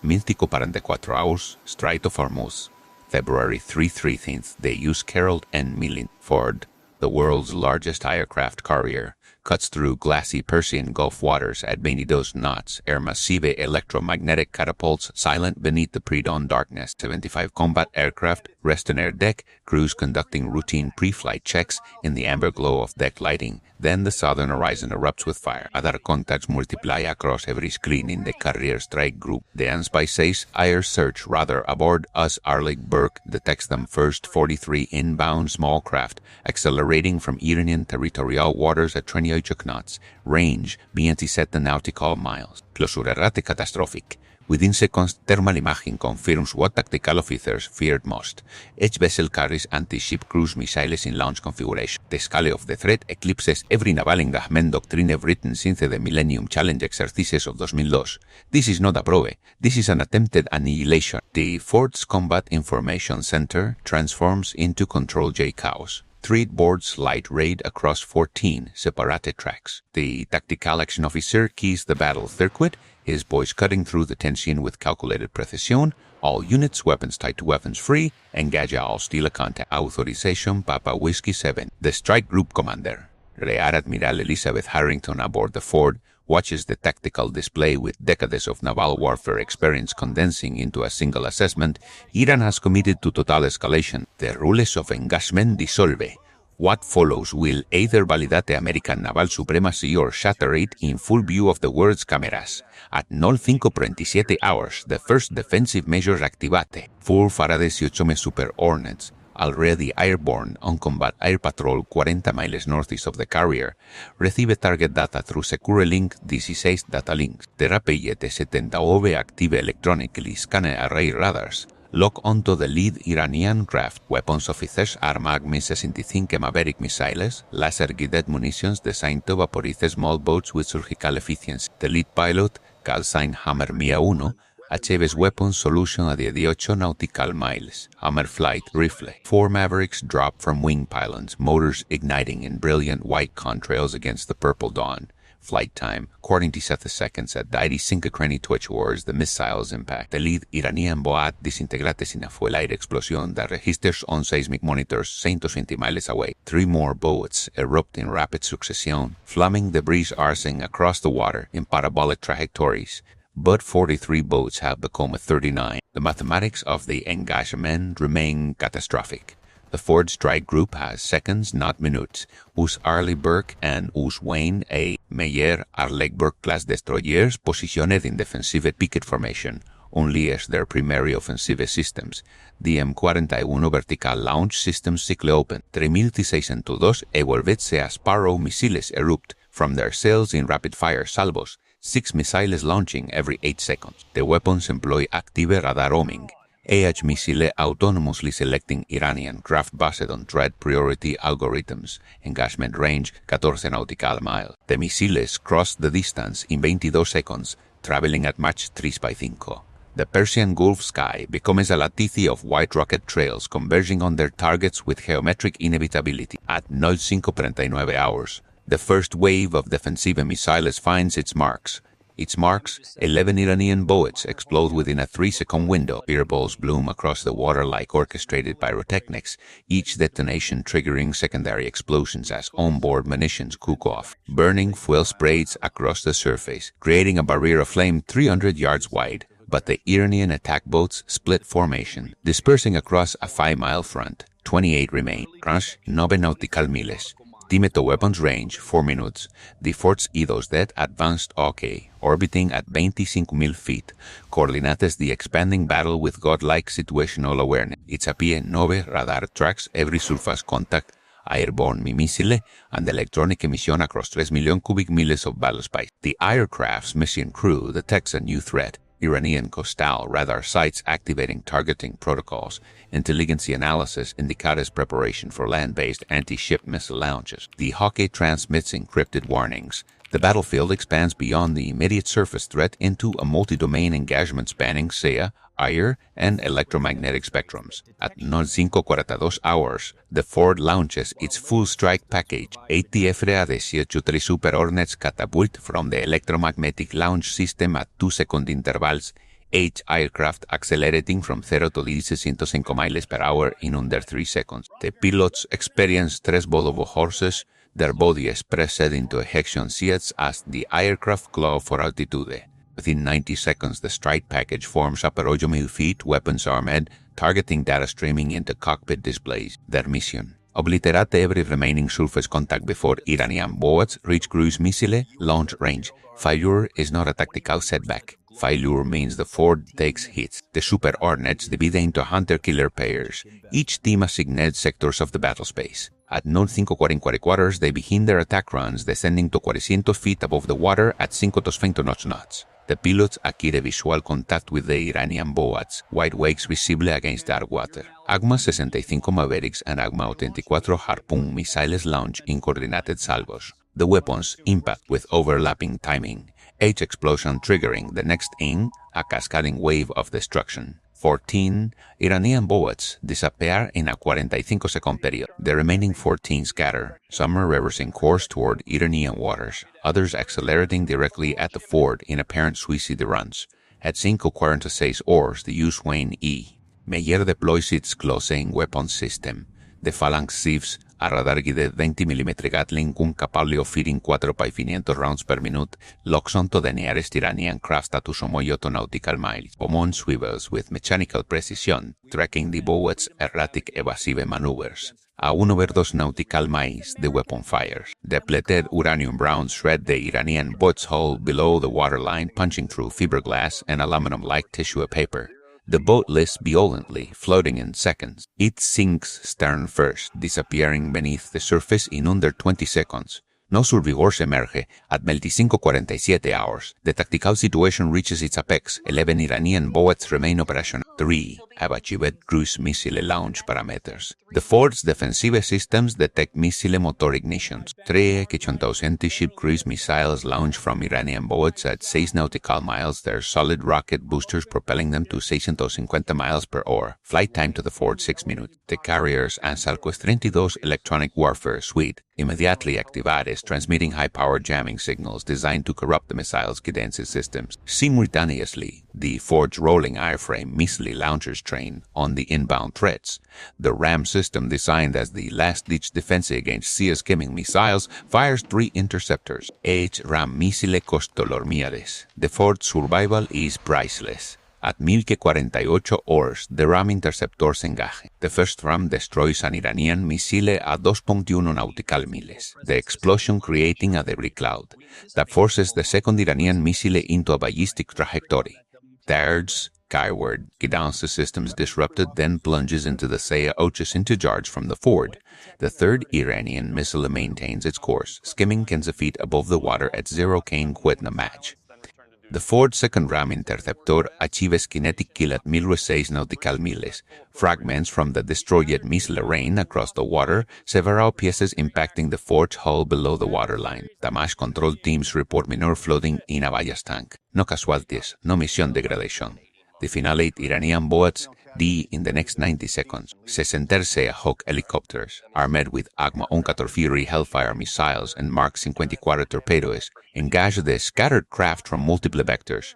Míltico 44 hours, Strait of Hormuz. February 3/13, they use Carroll and Millen. Ford, the world's largest aircraft carrier, cuts through glassy Persian Gulf waters at 22 knots. Air Massive electromagnetic catapults silent beneath the pre-dawn darkness. 75 combat aircraft rest on air deck, crews conducting routine pre-flight checks in the amber glow of deck lighting. Then the southern horizon erupts with fire. Other contacts multiply across every screen in the carrier strike group. The Anspy says air search radar aboard US Arleigh Burke detects them first 43 inbound small craft accelerating from Iranian territorial waters at 28 knots. Range 27 nautical miles. Closure rate catastrophic. Within seconds, thermal imaging confirms what tactical officers feared most. Each vessel carries anti-ship cruise missiles in launch configuration. The scale of the threat eclipses every naval engagement doctrine written since the Millennium Challenge exercises of 2002. This is not a probe. This is an attempted annihilation. The Ford's Combat Information Center transforms into Control J chaos. 3 boards light raid across 14 separated tracks. The tactical action officer keys the battle circuit, his voice cutting through the tension with calculated precision. All units, weapons tied to weapons free, engage all hostile contact. Authorization Papa Whiskey 7. The strike group commander, Rear Admiral Elizabeth Harrington aboard the Ford, watches the tactical display with decades of naval warfare experience condensing into a single assessment. Iran has committed to total escalation. The rules of engagement dissolve. What follows will either validate American naval supremacy or shatter it in full view of the world's cameras. At 05:27 hours, the first defensive measures activate. 4 Faraday 18 Super Hornets, already airborne on combat air patrol 40 miles northeast of the carrier, recibe target data through Secure Link 16 data links. Terapeye T-70OV active electronically scan array radars. Lock onto the lead Iranian craft. Weapons officers arma Mi-65 Maverick missiles, laser-guided munitions designed to vaporize small boats with surgical efficiency. The lead pilot, Calcine Hammer Mia-1, achieves weapons solution a 18 nautical miles. Hammer flight rifle. 4 Mavericks drop from wing pylons, motors igniting in brilliant white contrails against the purple dawn. Flight time, 47 seconds at 85 hours the missiles impact. The lead Iranian boat disintegrate sin fue el aire explosión that registers on seismic monitors 120 miles away. 3 more boats erupt in rapid succession, flaming debris arcing across the water in parabolic trajectories. But 43 boats have become 39. The mathematics of the engagement remain catastrophic. The Ford strike group has seconds, not minutes. US Arleigh Burke and US Wayne A. Meyer Arleigh Burke class destroyers positioned in defensive picket formation, unleash their primary offensive systems. The M41 vertical launch system cycle open. 3602 evolverse a Sparrow missiles erupt from their cells in rapid-fire salvos, 6 missiles launching every 8 seconds. The weapons employ active radar homing. missile autonomously selecting Iranian craft based on threat priority algorithms. Engagement range 14 nautical miles. The missiles cross the distance in 22 seconds, traveling at Mach 3/5. The Persian Gulf sky becomes a lattice of white rocket trails converging on their targets with geometric inevitability. At 05:39 hours, the first wave of defensive missiles finds its marks. 11 Iranian boats explode within a 3-second window. Fireballs bloom across the water like orchestrated pyrotechnics, each detonation triggering secondary explosions as onboard munitions cook off. Burning fuel sprays across the surface, creating a barrier of flame 300 yards wide. But the Iranian attack boats split formation, dispersing across a 5-mile front. 28 remain. Crash 9 nautical miles. Tímetro weapons range 4 minutes. The Fort's I-2D advanced OK, orbiting at 25,000 feet, coordinates the expanding battle with godlike situational awareness. Its APE-9 radar tracks every surface contact, airborne missile, and electronic emission across 3 million cubic miles of battle space. The aircraft's mission crew detects a new threat. Iranian coastal radar sites activating targeting protocols. Intelligence analysis indicates preparation for land-based anti-ship missile launches. The Hawkeye transmits encrypted warnings. The battlefield expands beyond the immediate surface threat into a multi-domain engagement spanning sea, air, and electromagnetic spectrums. At 05:42 hours, the Ford launches its full strike package. ATF-18 Super Hornets catapult from the electromagnetic launch system at 2-second intervals, 8 aircraft accelerating from 0 to 16.5 miles per hour in under 3 seconds. The pilots experience 3 Volvo horses, their body is pressed into ejection seats as the aircraft claw for altitude. Within 90 seconds, the strike package forms up a Rojo feet, weapons armed, targeting data streaming into cockpit displays. Their mission: obliterate every remaining surface contact before Iranian boats reach cruise missile launch range. Failure is not a tactical setback. Failure means the Ford takes hits. The Super Hornets divide into hunter-killer pairs. Each team assignated sectors of the battle space. At 9:45 they begin their attack runs, descending to 400 feet above the water at 5.2 knots. The pilots adquiere visual contact with the Iranian boats, wide wakes visible against dark water. AGMA 65 Mavericks and AGMA 84 Harpoon missiles launch in coordinated salvos. The weapons impact with overlapping timing, each explosion triggering the next in a cascading wave of destruction. 14 Iranian boats disappear in a 45-second period. The remaining 14 scatter, some are reversing course toward Iranian waters, others accelerating directly at the fort in apparent suicide runs. At 5:46 hours, the U-Swain E. Meyer deploys its closing weapons system. The Phalanx Sieves, a radar guided 20mm Gatling con capable of firing 4x500 rounds per minute, locks onto the nearest Iranian craft at 2 nautical miles. Pomon swivels with mechanical precision, tracking the boat's erratic evasive maneuvers. A 1/2 nautical miles, the weapon fires. Depleted uranium rounds shred the Iranian boat's hull below the waterline, punching through fiberglass and aluminum-like tissue paper. The boat lifts violently, floating in seconds. It sinks stern first, disappearing beneath the surface in under 20 seconds. No survivors emerge at 25:47 hours. The tactical situation reaches its apex. 11 Iranian boats remain operational. 3 have achieved cruise missile launch parameters. The fort's defensive systems detect missile motor ignitions. 3 anti-ship cruise missiles launch from Iranian boats at 6 nautical miles, their solid rocket boosters propelling them to 650 miles per hour. Flight time to the fort 6 minutes. The carrier's Ansalco 32 electronic warfare suite immediately activates, transmitting high-powered jamming signals designed to corrupt the missile's guidance systems. Simultaneously, the fort's rolling airframe missile launchers train on the inbound threats. The RAM system, designed as the last-ditch defense against sea-skimming missiles, fires 3 interceptors. Each RAM missile costa Lormiades. The fort's survival is priceless. At 1048 hours, the RAM interceptors engage. The first RAM destroys an Iranian missile at 2.1 nautical miles, the explosion creating a debris cloud that forces the second Iranian missile into a ballistic trajectory. Third's skyward guidance systems disrupted, then plunges into the sea 800 yards from the fort. The third Iranian missile maintains its course, skimming 15 feet above the water at 0 km quit match. The Ford's second RAM interceptor achieves kinetic kill at 1006 nautical miles. Fragments from the destroyed missile rain across the water, several pieces impacting the Ford's hull below the waterline. Damage control teams report minor flooding in Abaya's tank. No casualties, no mission degradation. The final 8 Iranian boats in the next 90 seconds. 63 Hawk helicopters, armed with AGMA 14 Fury Hellfire missiles and Mark 54 torpedoes, engage the scattered craft from multiple vectors.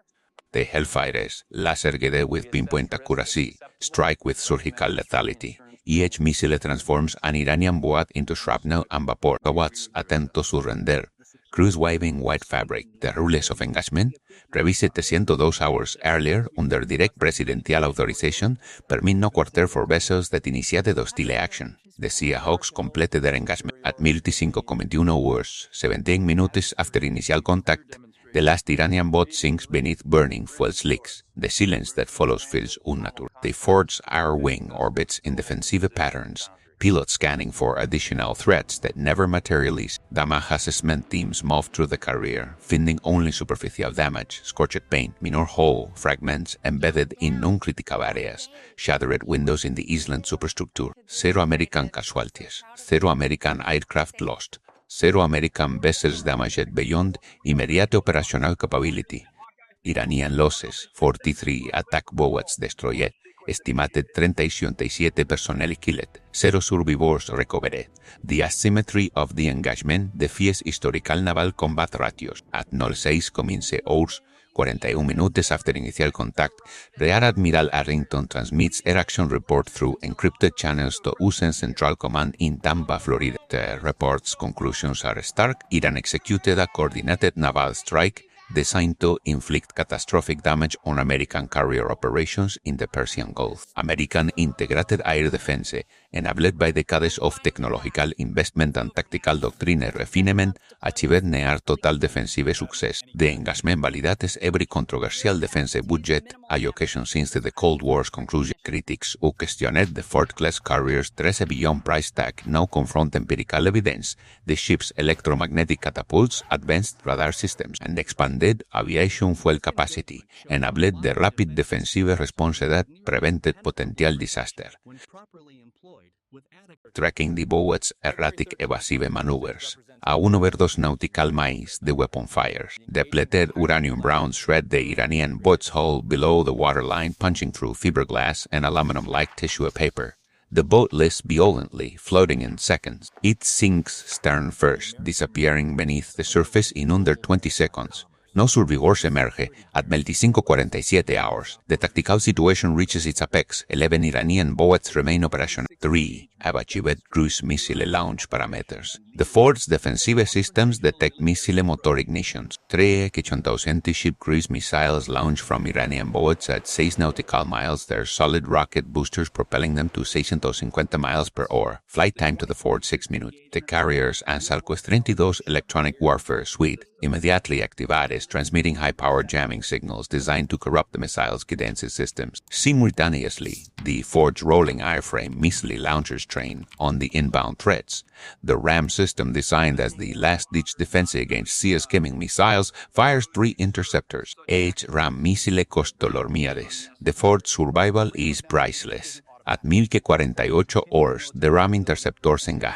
The Hellfires, laser-guided with pinpoint accuracy, strike with surgical lethality. Each missile transforms an Iranian boat into shrapnel and vapor. Boats attempt to surrender. Crews waving white fabric. The rules of engagement, revised 102 hours earlier under direct presidential authorization, permit no quarter for vessels that initiated hostile action. The Sea Hawks completed their engagement at 15:21 hours, 17 minutes after initial contact. The last Iranian boat sinks beneath burning fuel slicks. The silence that follows feels unnatural. The fort's air wing orbits in defensive patterns, pilots scanning for additional threats that never materialize. Damage assessment teams move through the carrier, finding only superficial damage, scorched paint, minor hull fragments embedded in non-critical areas, shattered windows in the island superstructure. 0 American casualties, 0 American aircraft lost, 0 American vessels damaged beyond immediate operational capability. Iranian losses, 43 attack boats destroyed. Estimated 37 personnel killed, 0 survivors recovered. The asymmetry of the engagement defies historical naval combat ratios. At 06 hours, 41 minutes after initial contact, Rear Admiral Arrington transmits air action report through encrypted channels to USAN Central Command in Tampa, Florida. The report's conclusions are stark. Iran executed a coordinated naval strike designed to inflict catastrophic damage on American carrier operations in the Persian Gulf. American integrated air defense, enabled by decades of technological investment and tactical doctrine refinement, achieved near total defensive success. The engagement validates every controversial defense budget allocation since the Cold War's conclusion. Critics who questioned the Ford-class carrier's $13 billion price tag now confront empirical evidence. The ship's electromagnetic catapults, advanced radar systems, and expanded aviation fuel capacity enabled the rapid defensive response that prevented potential disaster. Tracking the boat's erratic evasive maneuvers. A 1 over 2 nautical miles, the weapon fires. Depleted uranium rounds shred the Iranian boat's hull below the waterline, punching through fiberglass and aluminum-like tissue paper. The boat lifts violently, floating in seconds. It sinks stern first, disappearing beneath the surface in under 20 seconds. No survivors emerge at 25:47 hours. The tactical situation reaches its apex. 11 Iranian boats remain operational. 3 have achieved cruise missile launch parameters. The Ford's defensive systems detect missile motor ignitions. 3 que anti-ship cruise missiles launch from Iranian boats at 6 nautical miles, their solid rocket boosters propelling them to 650 miles per hour. Flight time to the Ford 6 minutes. The carrier's ANSALCOS 32 electronic warfare suite immediately activated, transmitting high-power jamming signals designed to corrupt the missile's guidance systems. Simultaneously, the Ford's rolling airframe missile launchers train on the inbound threats. The RAM system, designed as the last-ditch defense against sea-skimming missiles, fires 3 interceptors. RAM missile Costolormiades. The Ford's survival is priceless. At 1048 hours, the RAM interceptors engage.